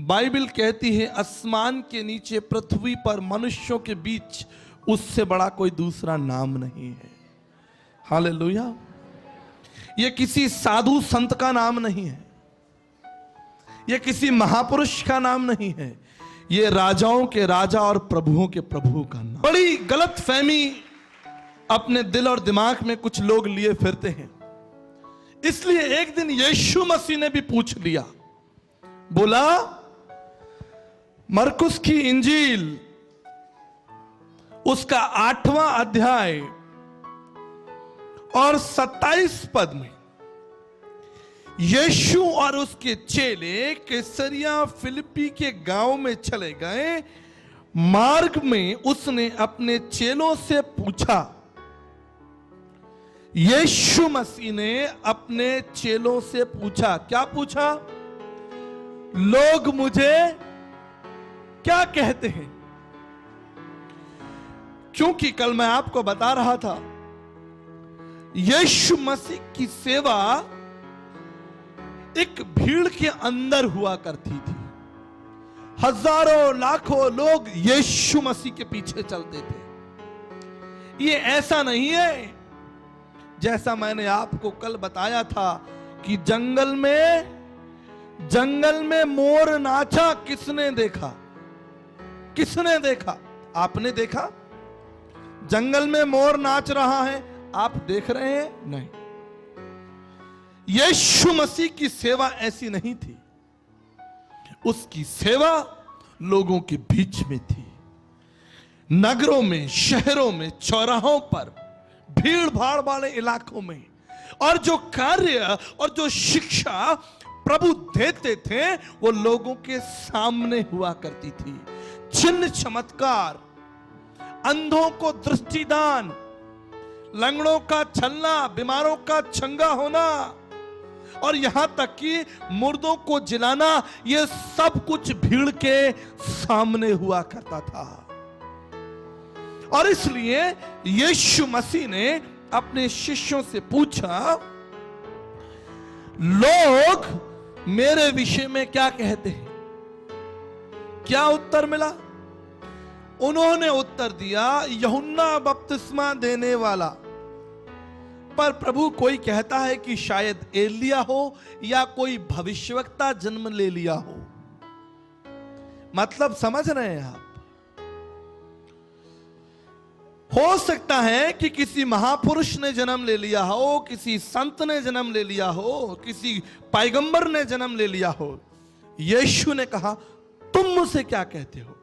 Bible कहती है आसमान के नीचे पृथ्वी पर मनुष्यों के बीच उससे बड़ा कोई दूसरा नाम नहीं है। हालेलुया। यह किसी साधु संत का नाम नहीं है, यह किसी महापुरुष का नाम नहीं है, यह राजाओं के राजा और प्रभुओं के प्रभु का नाम। बड़ी गलत फहमी अपने दिल और दिमाग में कुछ लोग लिए फिरते हैं। इसलिए एक दिन यीशु मसीह ने भी पूछ लिया, बोला मरकुस की इंजील उसका 8वां अध्याय और 27 पद में यीशु और उसके चेले कैसरिया फिलिप्पी के गांव में चले गए। मार्ग में उसने अपने चेलों से पूछा, यीशु मसीह ने अपने चेलों से पूछा, क्या पूछा? लोग मुझे क्या कहते हैं? क्योंकि कल मैं आपको बता रहा था यीशु मसीह की सेवा एक भीड़ के अंदर हुआ करती थी। हजारों लाखों लोग यीशु मसीह के पीछे चलते थे। ये ऐसा नहीं है जैसा मैंने आपको कल बताया था कि जंगल में मोर नाचा। किसने देखा? किसने देखा? आपने देखा? जंगल में मोर नाच रहा है, आप देख रहे हैं? नहीं। यीशु मसीह की सेवा ऐसी नहीं थी। उसकी सेवा लोगों के बीच में थी, नगरों में, शहरों में, चौराहों पर, भीड़ भाड़ वाले इलाकों में। और जो कार्य और जो शिक्षा प्रभु देते थे वो लोगों के सामने हुआ करती थी। चिन्ह चमत्कार, अंधों को दृष्टिदान, लंगड़ों का चलना, बीमारों का चंगा होना और यहां तक कि मुर्दों को जिलाना, यह सब कुछ भीड़ के सामने हुआ करता था। और इसलिए यीशु मसीह ने अपने शिष्यों से पूछा, लोग मेरे विषय में क्या कहते हैं? क्या उत्तर मिला? उन्होंने उत्तर दिया, यूहन्ना बपतिस्मा देने वाला, पर प्रभु कोई कहता है कि शायद एलिया हो या कोई भविष्यवक्ता जन्म ले लिया हो। मतलब समझ रहे हैं आप? हो सकता है कि किसी महापुरुष ने जन्म ले लिया हो, किसी संत ने जन्म ले लिया हो, किसी पैगंबर ने जन्म ले लिया हो। यीशु ने कहा, तुम मुझसे क्या कहते हो?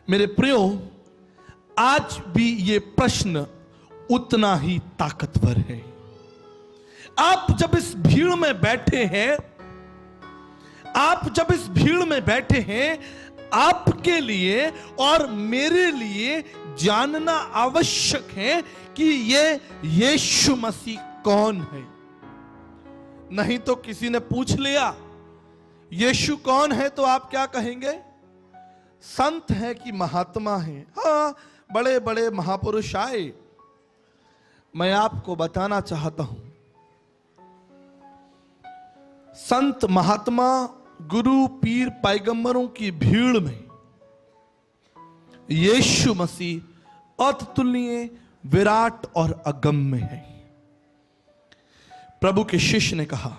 मेरे प्रियो, आज भी ये प्रश्न उतना ही ताकतवर है। आप जब इस भीड़ में बैठे हैं, आपके लिए और मेरे लिए जानना आवश्यक है कि ये यीशु मसीह कौन है। नहीं तो किसी ने पूछ लिया यीशु कौन है तो आप क्या कहेंगे? संत है कि महात्मा है? हाँ, बड़े बड़े महापुरुष आए। मैं आपको बताना चाहता हूं, संत, महात्मा, गुरु, पीर, पैगंबरों की भीड़ में यीशु मसीह अतुलनीय, विराट और अगम्य है। प्रभु के शिष्य ने कहा,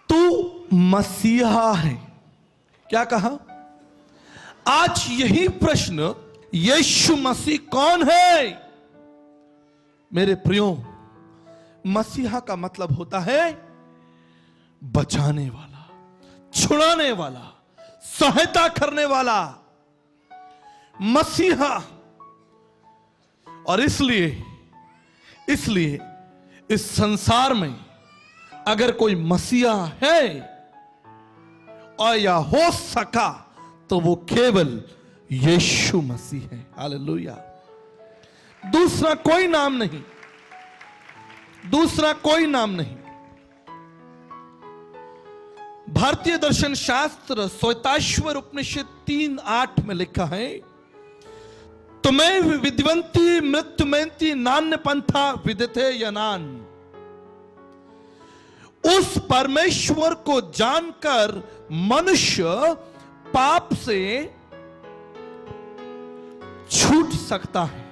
तू मसीहा है। क्या कहा? आज यही प्रश्न, यीशु मसीह कौन है? मेरे प्रियो, मसीहा का मतलब होता है बचाने वाला, छुड़ाने वाला, सहायता करने वाला, मसीहा। और इसलिए इस संसार में अगर कोई मसीहा है और या हो सका तो वो केवल यीशु मसीह है। हालेलुया। दूसरा कोई नाम नहीं, दूसरा कोई नाम नहीं। भारतीय दर्शन शास्त्र श्वेताश्वर उपनिषद 3:8 में लिखा है, तुम्हें विद्वंती मृत्युमेंती नान्य पंथा विदिते यनान। उस परमेश्वर को जानकर मनुष्य पाप से छूट सकता है।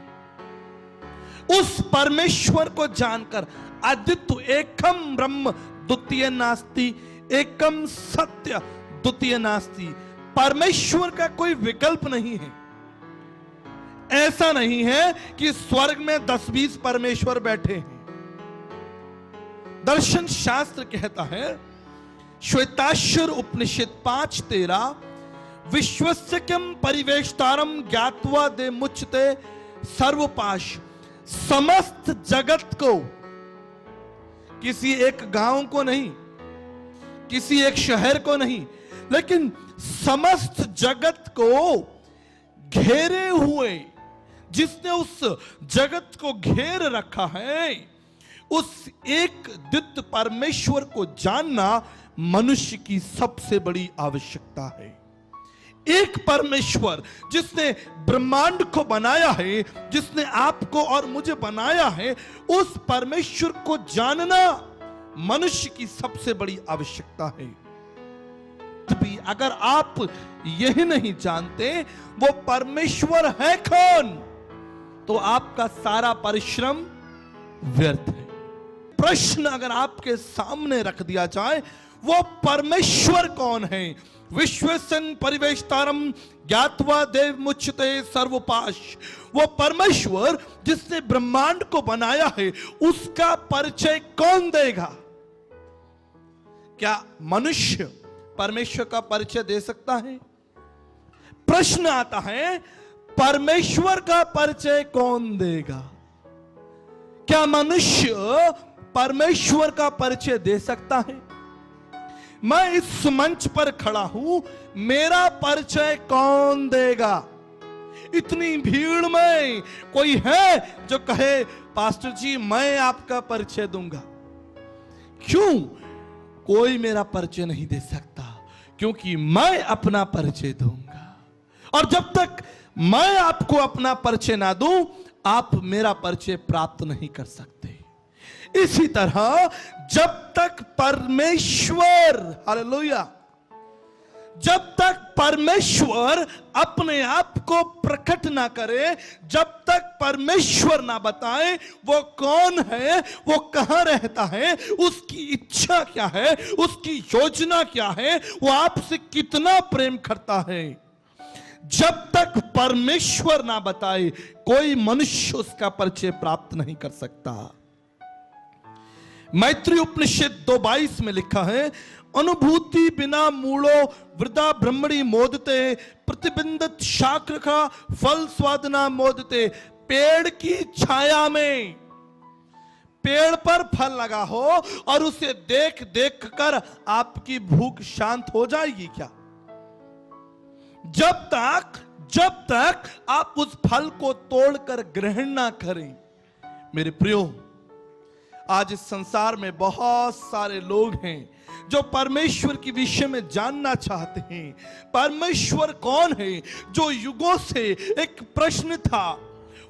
उस परमेश्वर को जानकर, अद्वितीय एकम ब्रह्म द्वितीय नास्ति, एकम सत्य द्वितीय नास्ति, परमेश्वर का कोई विकल्प नहीं है। ऐसा नहीं है कि स्वर्ग में 10-20 परमेश्वर बैठे हैं। दर्शन शास्त्र कहता है, श्वेताश्वर उपनिषद 5:13, विश्वस्य किम परिवेष्टारम ज्ञात्वा दे मुच्यते सर्वपाश। समस्त जगत को, किसी एक गांव को नहीं, किसी एक शहर को नहीं, लेकिन समस्त जगत को घेरे हुए, जिसने उस जगत को घेर रखा है, उस एक द्वितीय परमेश्वर को जानना मनुष्य की सबसे बड़ी आवश्यकता है। एक परमेश्वर जिसने ब्रह्मांड को बनाया है, जिसने आपको और मुझे बनाया है, उस परमेश्वर को जानना मनुष्य की सबसे बड़ी आवश्यकता है। भी अगर आप यही नहीं जानते वो परमेश्वर है कौन, तो आपका सारा परिश्रम व्यर्थ है। प्रश्न अगर आपके सामने रख दिया जाए, वो परमेश्वर कौन है? विश्वसन परिवेष्टारम ज्ञात्वा देव मुच्यते सर्वपाश। वो परमेश्वर जिसने ब्रह्मांड को बनाया है, उसका परिचय कौन देगा? क्या मनुष्य परमेश्वर का परिचय दे सकता है? प्रश्न आता है, परमेश्वर का परिचय कौन देगा? क्या मनुष्य परमेश्वर का परिचय दे सकता है? मैं इस मंच पर खड़ा हूं, मेरा परिचय कौन देगा? इतनी भीड़ में कोई है जो कहे, पास्टर जी मैं आपका परिचय दूंगा? क्यों? कोई मेरा परिचय नहीं दे सकता, क्योंकि मैं अपना परिचय दूंगा। और जब तक मैं आपको अपना परिचय ना दूं, आप मेरा परिचय प्राप्त नहीं कर सकते। इसी तरह जब तक परमेश्वर, हालेलुया, जब तक परमेश्वर अपने आप को प्रकट ना करे, जब तक परमेश्वर ना बताए वो कौन है, वो कहां रहता है, उसकी इच्छा क्या है, उसकी योजना क्या है, वो आपसे कितना प्रेम करता है, जब तक परमेश्वर ना बताए कोई मनुष्य उसका परिचय प्राप्त नहीं कर सकता। मैत्री उपनिषद 2:22 में लिखा है, अनुभूति बिना मूड़ो वृद्धा ब्रह्मणी मोदते, प्रतिबिंबित शाक्र का फल स्वादना मोदते। पेड़ की छाया में, पेड़ पर फल लगा हो और उसे देख देख कर आपकी भूख शांत हो जाएगी क्या? जब तक आप उस फल को तोड़कर ग्रहण ना करें। मेरे प्रियो, आज इस संसार में बहुत सारे लोग हैं जो परमेश्वर के विषय में जानना चाहते हैं। परमेश्वर कौन है? जो युगों से एक प्रश्न था,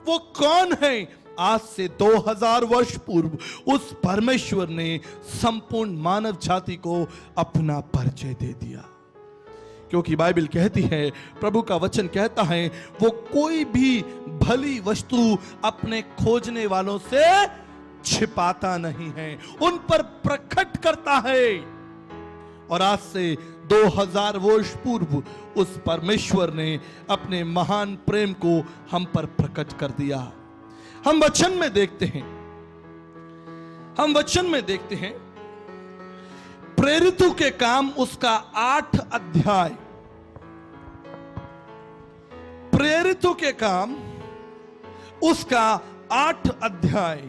वो कौन है? आज से 2000 वर्ष पूर्व उस परमेश्वर ने संपूर्ण मानव जाति को अपना परिचय दे दिया। क्योंकि बाइबल कहती है, प्रभु का वचन कहता है, वो कोई भी भली वस्तु अपने खोजने वालों से छिपाता नहीं है, उन पर प्रकट करता है। और आज से 2000 वर्ष पूर्व उस परमेश्वर ने अपने महान प्रेम को हम पर प्रकट कर दिया। हम वचन में देखते हैं, प्रेरितों के काम उसका 8 अध्याय, प्रेरितों के काम उसका 8 अध्याय।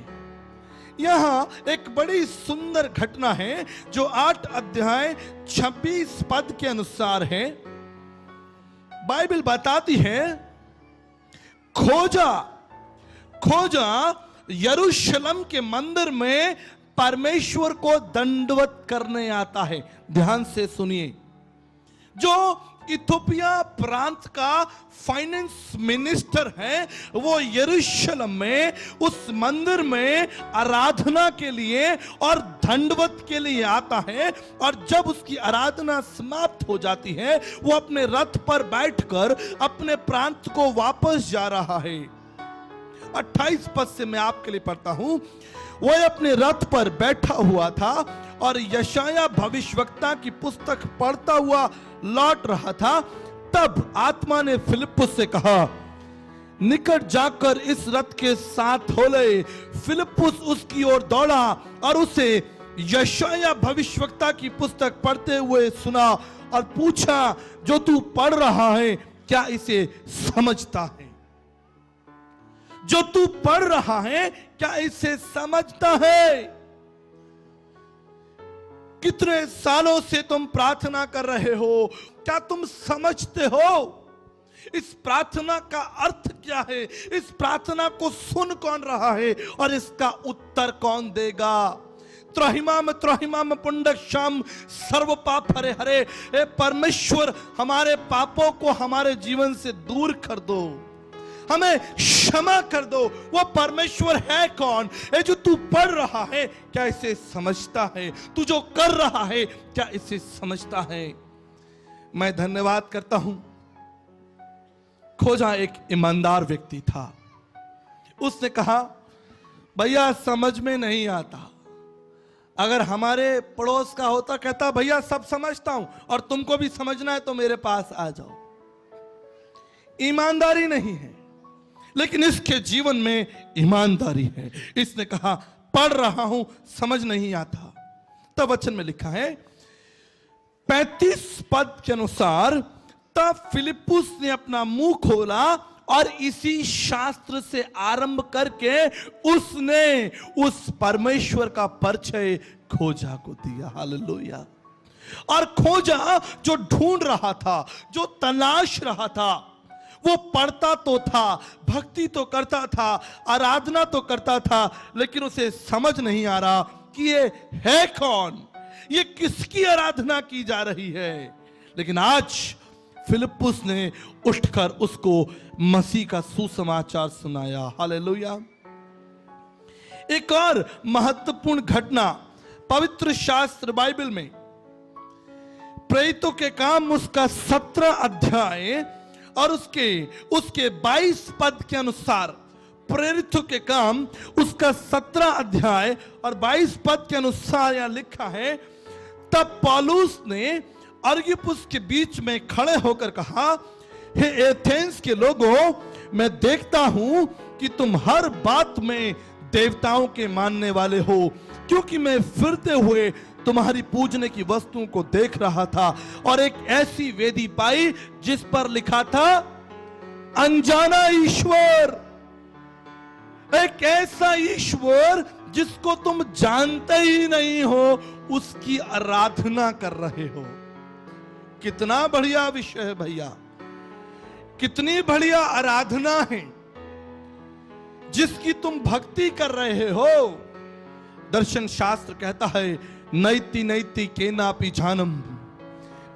यहां एक बड़ी सुंदर घटना है जो 8 अध्याय 26 पद के अनुसार है। बाइबल बताती है, खोजा यरूशलेम के मंदिर में परमेश्वर को दंडवत करने आता है। ध्यान से सुनिए, जो इथोपिया प्रांत का फाइनेंस मिनिस्टर है, वो यरूशलेम में उस मंदिर में आराधना के लिए और दंडवत के लिए आता है। और जब उसकी आराधना समाप्त हो जाती है, वो अपने रथ पर बैठकर अपने प्रांत को वापस जा रहा है। 28 पद से मैं आपके लिए पढ़ता हूं। वो अपने रथ पर बैठा हुआ था और यशाया भविष्यवक्ता की पुस्तक पढ़ता हुआ लौट रहा था। तब आत्मा ने फिलिप्पुस से कहा, निकट जाकर इस रथ के साथ हो ले। फिलिप्पुस उसकी ओर दौड़ा और उसे यशाया भविष्यवक्ता की पुस्तक पढ़ते हुए सुना और पूछा, जो तू पढ़ रहा है क्या इसे समझता है? जो तू पढ़ रहा है क्या इसे समझता है? कितने सालों से तुम प्रार्थना कर रहे हो, क्या तुम समझते हो इस प्रार्थना का अर्थ क्या है? इस प्रार्थना को सुन कौन रहा है और इसका उत्तर कौन देगा? त्रहिमाम पुंडक श्याम सर्व पाप हरे हरे। ए परमेश्वर, हमारे पापों को हमारे जीवन से दूर कर दो, हमें क्षमा कर दो। वो परमेश्वर है कौन? ये जो तू पढ़ रहा है क्या इसे समझता है? तू जो कर रहा है क्या इसे समझता है? मैं धन्यवाद करता हूं, खोजा एक ईमानदार व्यक्ति था। उसने कहा, भैया समझ में नहीं आता। अगर हमारे पड़ोस का होता, कहता भैया सब समझता हूं और तुमको भी समझना है तो मेरे पास आ जाओ। ईमानदारी नहीं है, लेकिन इसके जीवन में ईमानदारी है। इसने कहा, पढ़ रहा हूं, समझ नहीं आता। तब वचन में लिखा है 35 पद के अनुसार, तब फिलिप्पुस ने अपना मुंह खोला और इसी शास्त्र से आरंभ करके उसने उस परमेश्वर का परिचय खोजा को दिया। हालेलुया। और खोजा जो ढूंढ रहा था, जो तलाश रहा था, वो पढ़ता तो था, भक्ति तो करता था, आराधना तो करता था, लेकिन उसे समझ नहीं आ रहा कि ये है कौन, ये किसकी आराधना की जा रही है। लेकिन आज फिलिप्पुस ने उठकर उसको मसीह का सुसमाचार सुनाया। हालेलुया। एक और महत्वपूर्ण घटना पवित्र शास्त्र बाइबल में, प्रेरितों के काम उसका 17 अध्याय और उसके 22 पद के अनुसार, प्रेरितों के काम उसका 17 अध्याय और 22 पद के अनुसार यहां लिखा है, तब पौलुस ने अरियुपगुस के बीच में खड़े होकर कहा, हे एथेंस के लोगों, मैं देखता हूं कि तुम हर बात में देवताओं के मानने वाले हो, क्योंकि मैं फिरते हुए तुम्हारी पूजने की वस्तुओं को देख रहा था और एक ऐसी वेदी पाई जिस पर लिखा था अनजाना ईश्वर। एक ऐसा ईश्वर जिसको तुम जानते ही नहीं हो, उसकी आराधना कर रहे हो। कितना बढ़िया विषय है भैया, कितनी बढ़िया आराधना है जिसकी तुम भक्ति कर रहे हो। दर्शन शास्त्र कहता है, नैति नैति केनापि जानम,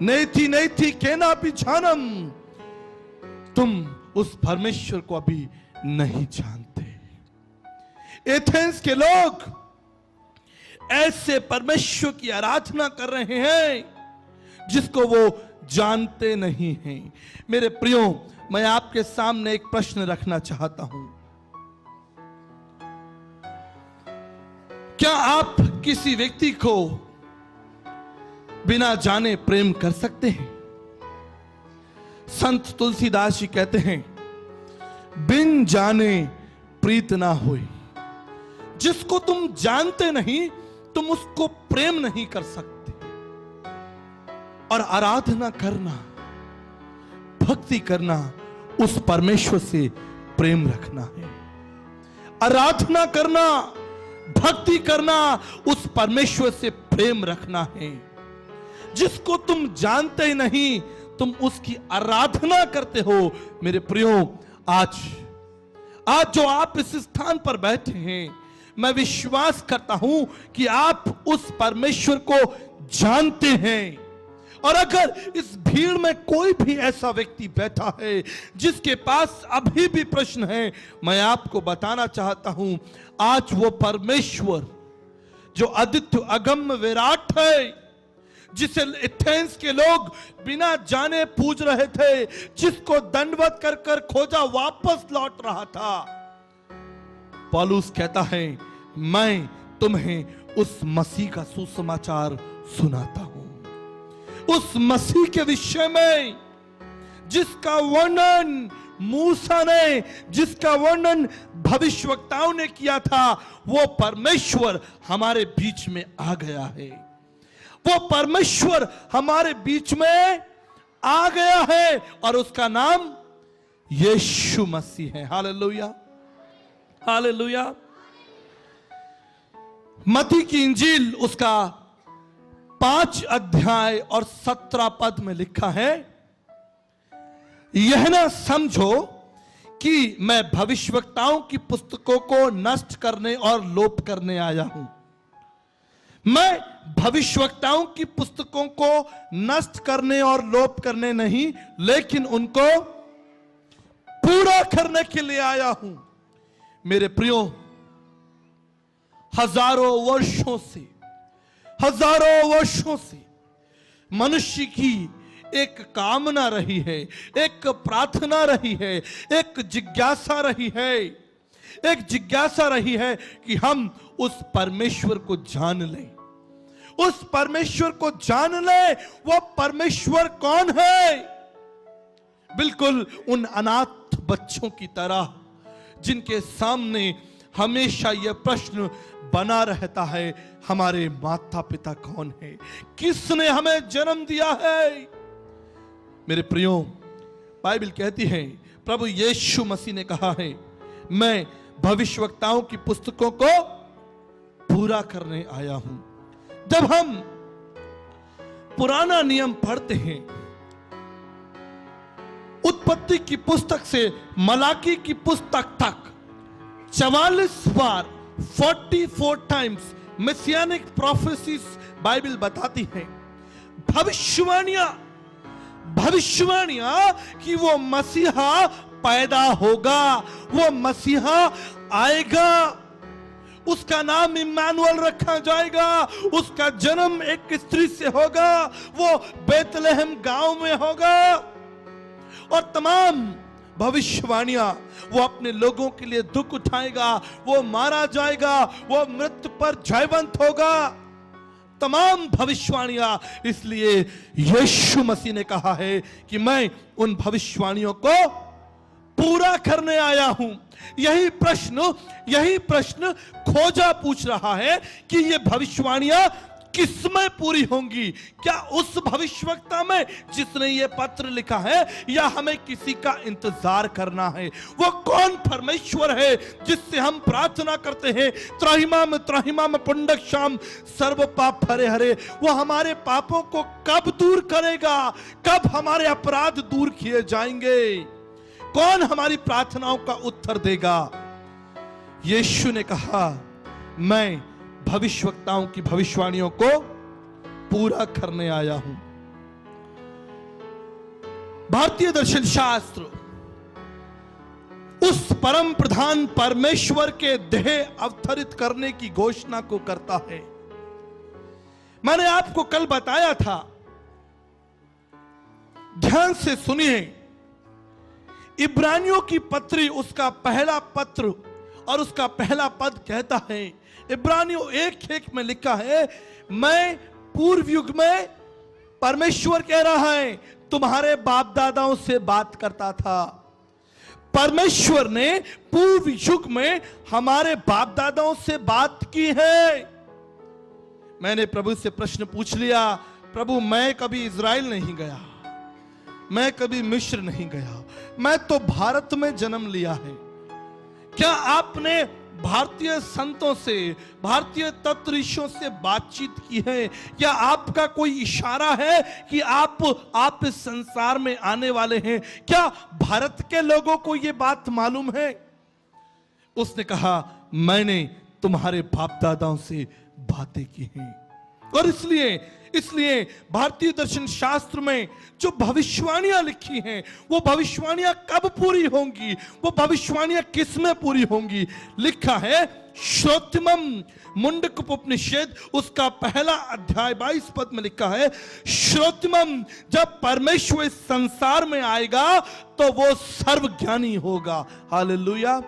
नैति नैति केनापि जानम। तुम उस परमेश्वर को अभी नहीं जानते। एथेंस के लोग ऐसे परमेश्वर की आराधना कर रहे हैं जिसको वो जानते नहीं हैं। मेरे प्रियो, मैं आपके सामने एक प्रश्न रखना चाहता हूं। क्या आप किसी व्यक्ति को बिना जाने प्रेम कर सकते हैं? संत तुलसीदास जी कहते हैं, बिन जाने प्रीत ना होई। जिसको तुम जानते नहीं, तुम उसको प्रेम नहीं कर सकते। और आराधना करना, भक्ति करना, उस परमेश्वर से प्रेम रखना है। आराधना करना, भक्ति करना, उस परमेश्वर से प्रेम रखना है। जिसको तुम जानते ही नहीं, तुम उसकी आराधना करते हो। मेरे प्रियो, आज जो आप इस स्थान पर बैठे हैं, मैं विश्वास करता हूं कि आप उस परमेश्वर को जानते हैं और अगर इस भीड़ में कोई भी ऐसा व्यक्ति बैठा है जिसके पास अभी भी प्रश्न है, मैं आपको बताना चाहता हूं, आज वो परमेश्वर जो आदित्य अगम्य विराट है, जिसे एथेंस के लोग बिना जाने पूज रहे थे, जिसको दंडवत कर कर खोजा वापस लौट रहा था, पौलुस कहता है मैं तुम्हें उस मसीह का सुसमाचार सुनाता हूं, उस मसीह के विषय में जिसका वर्णन मूसा ने, जिसका वर्णन भविष्यवक्ताओं ने किया था। वो परमेश्वर हमारे बीच में आ गया है, वो परमेश्वर हमारे बीच में आ गया है और उसका नाम यीशु मसीह है। Hallelujah, hallelujah. मत्ती की इंजील उसका 5 अध्याय और 17 पद में लिखा है, यह ना समझो कि मैं भविष्यवक्ताओं की पुस्तकों को नष्ट करने और लोप करने आया हूं। मैं भविष्यवक्ताओं की पुस्तकों को नष्ट करने और लोप करने नहीं, लेकिन उनको पूरा करने के लिए आया हूं। मेरे प्रियो, हजारों वर्षों से मनुष्य की एक कामना रही है, एक प्रार्थना रही है, एक जिज्ञासा रही है कि हम उस परमेश्वर को जान लें, उस परमेश्वर को जान लें। वो परमेश्वर कौन है? बिल्कुल उन अनाथ बच्चों की तरह जिनके सामने हमेशा यह प्रश्न बना रहता है, हमारे माता पिता कौन है, किसने हमें जन्म दिया है। मेरे प्रियो, बाइबल कहती है प्रभु यीशु मसीह ने कहा है, मैं भविष्यवक्ताओं की पुस्तकों को पूरा करने आया हूं। जब हम पुराना नियम पढ़ते हैं, उत्पत्ति की पुस्तक से मलाकी की पुस्तक तक 44 बार 44 टाइम्स मेसियानिक प्रोफेसीज बाइबल बताती है, भविष्यवाणियां कि वो मसीहा पैदा होगा, वो मसीहा आएगा, उसका नाम इम्मानुएल रखा जाएगा, उसका जन्म एक स्त्री से होगा, वो बेतलेहम गांव में होगा। और तमाम भविष्यवाणियां, वो अपने लोगों के लिए दुख उठाएगा, वो मारा जाएगा, वो मृत्यु पर जयवंत होगा, तमाम भविष्यवाणियां। इसलिए यीशु मसीह ने कहा है कि मैं उन भविष्यवाणियों को पूरा करने आया हूं। यही प्रश्न खोजा पूछ रहा है कि ये भविष्यवाणियां किसमें पूरी होंगी? क्या उस भविष्यवक्ता में जिसने ये पत्र लिखा है, या हमें किसी का इंतजार करना है? वो कौन परमेश्वर है जिससे हम प्रार्थना करते हैं, त्राहिमाम पुंडक शाम सर्व पाप हरे हरे? वो हमारे पापों को कब दूर करेगा? कब हमारे अपराध दूर किए जाएंगे? कौन हमारी प्रार्थनाओं का उत्तर देगा? यीशु ने कहा, मैं भविष्यवक्ताओं की भविष्यवाणियों को पूरा करने आया हूं। भारतीय दर्शन शास्त्र उस परम प्रधान परमेश्वर के देह अवतरित करने की घोषणा को करता है। मैंने आपको कल बताया था, ध्यान से सुनिए, इब्रानियों की पत्री उसका पहला पत्र और उसका पहला पद कहता है, इब्रानियों 1:1 में लिखा है, मैं पूर्व युग में, परमेश्वर कह रहा है, तुम्हारे बाप दादाओं से बात करता था। परमेश्वर ने पूर्व युग में हमारे बाप दादाओं से बात की है। मैंने प्रभु से प्रश्न पूछ लिया, प्रभु मैं कभी इजराइल नहीं गया, मैं कभी मिस्र नहीं गया, मैं तो भारत में जन्म लिया है। क्या आपने भारतीय संतों से, भारतीय तत्वऋषियों से बातचीत की है? क्या आपका कोई इशारा है कि आप इस संसार में आने वाले हैं? क्या भारत के लोगों को यह बात मालूम है? उसने कहा, मैंने तुम्हारे बाप दादाओं से बातें की हैं। और इसलिए भारतीय दर्शन शास्त्र में जो भविष्यवाणियां लिखी हैं, वो भविष्यवाणियां कब पूरी होंगी, वो भविष्यवाणियां किस में पूरी होंगी? लिखा है श्रोत्रमम मुंडक उपनिषद उसका पहला अध्याय 22 पद में लिखा है, श्रोत्रमम, जब परमेश्वर इस संसार में आएगा तो वो सर्वज्ञानी होगा। हालेलुया।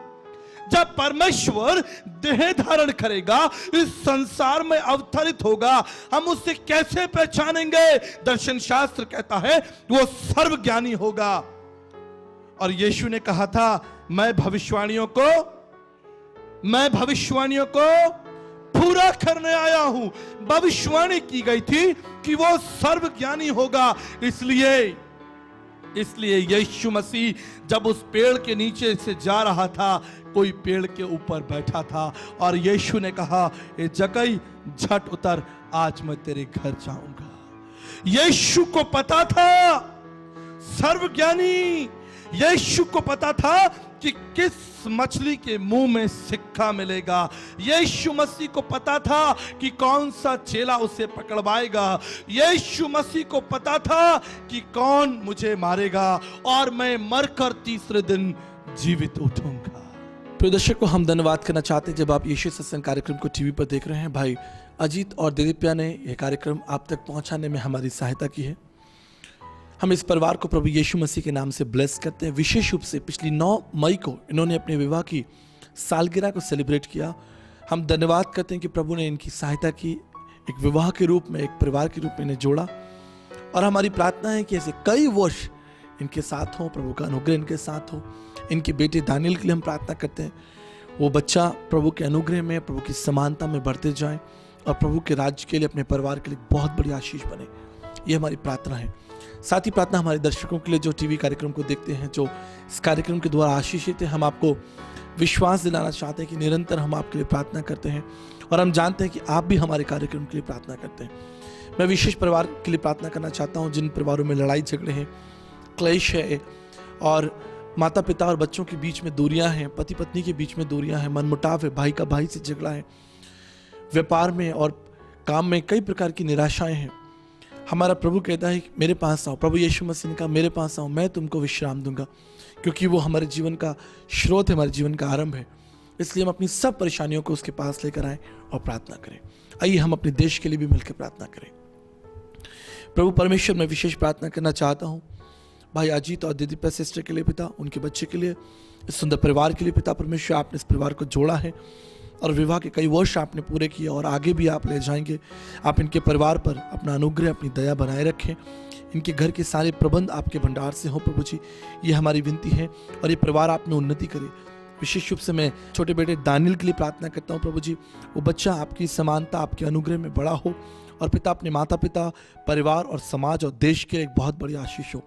जब परमेश्वर देह धारण करेगा, इस संसार में अवतरित होगा, हम उससे कैसे पहचानेंगे? दर्शन शास्त्र कहता है वो सर्वज्ञानी होगा। और यीशु ने कहा था, मैं भविष्यवाणियों को पूरा करने आया हूं। भविष्यवाणी की गई थी कि वो सर्वज्ञानी होगा। इसलिए यीशु मसीह जब उस पेड़ के नीचे से जा रहा था, कोई पेड़ के ऊपर बैठा था और यीशु ने कहा, ए जक्कई झट उतर, आज मैं तेरे घर जाऊंगा। यीशु को पता था, सर्वज्ञानी यीशु को पता था कि किस मछली के मुंह में सिक्का मिलेगा। यीशु मसीह को पता था कि कौन सा चेला उसे पकड़वाएगा। यीशु मसीह को पता था कि कौन मुझे मारेगा और मैं मरकर तीसरे दिन जीवित उठूंगा। प्रिय दर्शकों, हम धन्यवाद करना चाहते हैं जब आप यीशु सत्संग कार्यक्रम को टीवी पर देख रहे हैं। भाई अजीत और दिलीपिया ने यह कार्यक्रम आप तक पहुंचाने में हमारी सहायता की है। हम इस परिवार को प्रभु यीशु मसीह के नाम से ब्लेस करते हैं। विशेष रूप से पिछली 9 मई को इन्होंने अपने विवाह की सालगिरह को सेलिब्रेट किया। हम धन्यवाद करते हैं कि प्रभु ने इनकी सहायता की, एक विवाह के रूप में, एक परिवार के रूप में इन्हें जोड़ा। और हमारी प्रार्थना है कि ऐसे कई वर्ष इनके साथ हो, प्रभु का अनुग्रह इनके साथ हो। इनके बेटे दानियल के लिए हम प्रार्थना करते हैं, वो बच्चा प्रभु के अनुग्रह में, प्रभु की समानता में बढ़ते जाए और प्रभु के राज्य के लिए, अपने परिवार के लिए बहुत बड़ी आशीष बने। ये हमारी प्रार्थना है। साथ ही प्रार्थना हमारे दर्शकों के लिए जो टीवी कार्यक्रम को देखते हैं, जो इस कार्यक्रम के द्वारा आशीषित है। हम आपको विश्वास दिलाना चाहते हैं कि निरंतर हम आपके लिए प्रार्थना करते हैं और हम जानते हैं कि आप भी हमारे कार्यक्रम के लिए प्रार्थना करते हैं। मैं विशेष परिवार के लिए प्रार्थना करना चाहता हूं, जिन परिवारों में लड़ाई झगड़े हैं, क्लेश है और माता पिता और बच्चों के बीच में दूरियां हैं, पति पत्नी के बीच में दूरियां हैं, मनमुटाव है, भाई का भाई से झगड़ा है, व्यापार में और काम में कई प्रकार की निराशाएं हैं। हमारा प्रभु कहता है मेरे पास आओ। प्रभु यीशु मसीह ने कहा मेरे पास आओ, मैं तुमको विश्राम दूंगा, क्योंकि वो हमारे जीवन का स्रोत है, हमारे जीवन का आरंभ है। इसलिए हम अपनी सब परेशानियों को उसके पास लेकर आए और प्रार्थना करें। आइए हम अपने देश के लिए भी मिलकर प्रार्थना करें। प्रभु परमेश्वर, मैं विशेष प्रार्थना करना चाहता हूँ भाई अजीत और दीदी सिस्टर के लिए पिता, उनके बच्चे के लिए, इस सुंदर परिवार के लिए पिता परमेश्वर, आपने इस परिवार को जोड़ा है और विवाह के कई वर्ष आपने पूरे किए और आगे भी आप ले जाएंगे। आप इनके परिवार पर अपना अनुग्रह, अपनी दया बनाए रखें। इनके घर के सारे प्रबंध आपके भंडार से हो प्रभु जी, ये हमारी विनती है। और ये परिवार आप में उन्नति करे। विशेष रूप से मैं छोटे बेटे दानियल के लिए प्रार्थना करता हूँ प्रभु जी, वो बच्चा आपकी समानता, आपके अनुग्रह में बड़ा हो और पिता अपने माता पिता, परिवार और समाज और देश के एक बहुत बड़ी आशीष हो।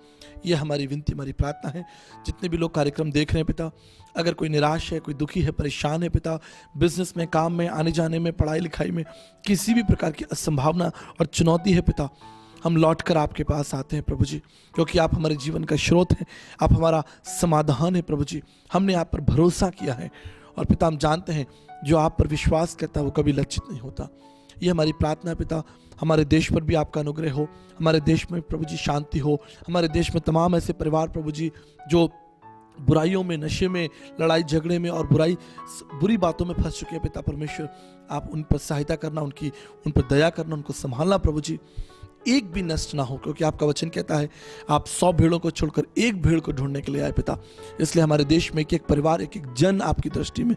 ये हमारी विनती, हमारी प्रार्थना है। जितने भी लोग कार्यक्रम देख रहे हैं पिता, अगर कोई निराश है, कोई दुखी है, परेशान है पिता, बिजनेस में, काम में, आने जाने में, पढ़ाई लिखाई में किसी भी प्रकार की असंभावना और चुनौती है पिता, हम लौटकर आपके पास आते हैं प्रभु जी, क्योंकि आप हमारे जीवन का स्रोत हैं, आप हमारा समाधान है प्रभु जी। हमने आप पर भरोसा किया है और पिता हम जानते हैं जो आप पर विश्वास करता है वो कभी लज्जित नहीं होता। ये हमारी प्रार्थना है पिता। हमारे देश पर भी आपका अनुग्रह हो, हमारे देश में प्रभु जी शांति हो, हमारे देश में तमाम ऐसे परिवार प्रभु जी जो बुराइयों में, नशे में, लड़ाई झगड़े में और बुरी बातों में फंस चुके हैं पिता परमेश्वर, आप उन पर सहायता करना, उन पर दया करना, उनको संभालना प्रभु जी, एक भी नष्ट ना हो, क्योंकि आपका वचन कहता है आप 100 भेड़ों को छोड़कर एक भेड़ को ढूंढने के लिए आए पिता। इसलिए हमारे देश में एक एक परिवार, एक एक जन आपकी दृष्टि में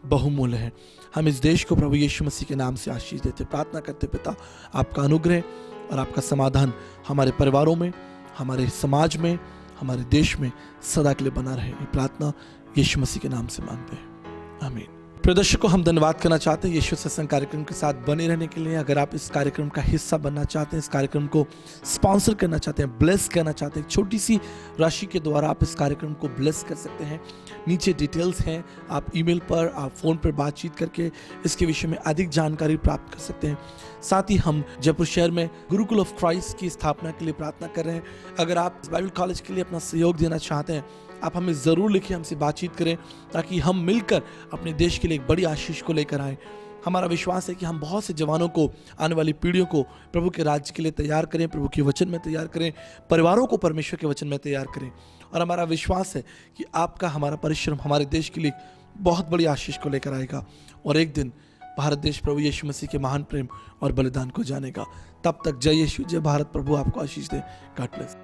बहुमूल्य है। हम इस देश को प्रभु यीशु मसीह के नाम से आशीष देते, प्रार्थना करते पिता, आपका अनुग्रह और आपका समाधान हमारे परिवारों में, हमारे समाज में, हमारे देश में सदा के लिए बना रहे। ये प्रार्थना यीशु मसीह के नाम से मांगते हैं, आमीन। प्रिय दर्शकों, हम धन्यवाद करना चाहते हैं यीशु सत्संग कार्यक्रम के साथ बने रहने के लिए। अगर आप इस कार्यक्रम का हिस्सा बनना चाहते हैं, इस कार्यक्रम को स्पॉन्सर करना चाहते हैं, ब्लेस करना चाहते हैं, छोटी सी राशि के द्वारा आप इस कार्यक्रम को ब्लेस कर सकते हैं। नीचे डिटेल्स हैं, आप ईमेल पर, आप फ़ोन पर बातचीत करके इसके विषय में अधिक जानकारी प्राप्त कर सकते हैं। साथ ही हम जयपुर शहर में गुरुकुल ऑफ क्राइस्ट की स्थापना के लिए प्रार्थना कर रहे हैं। अगर आप बाइबल कॉलेज के लिए अपना सहयोग देना चाहते हैं, आप हमें ज़रूर लिखें, हमसे बातचीत करें, ताकि हम मिलकर अपने देश के लिए एक बड़ी आशीष को लेकर आएँ। हमारा विश्वास है कि हम बहुत से जवानों को, आने वाली पीढ़ियों को प्रभु के राज्य के लिए तैयार करें, प्रभु के वचन में तैयार करें, परिवारों को परमेश्वर के वचन में तैयार करें। और हमारा विश्वास है कि आपका हमारा परिश्रम हमारे देश के लिए बहुत बड़ी आशीष को लेकर आएगा और एक दिन भारत देश प्रभु यीशु मसीह के महान प्रेम और बलिदान को जानेगा। तब तक जय यीशु, जय भारत। प्रभु आपको आशीष दे। God bless.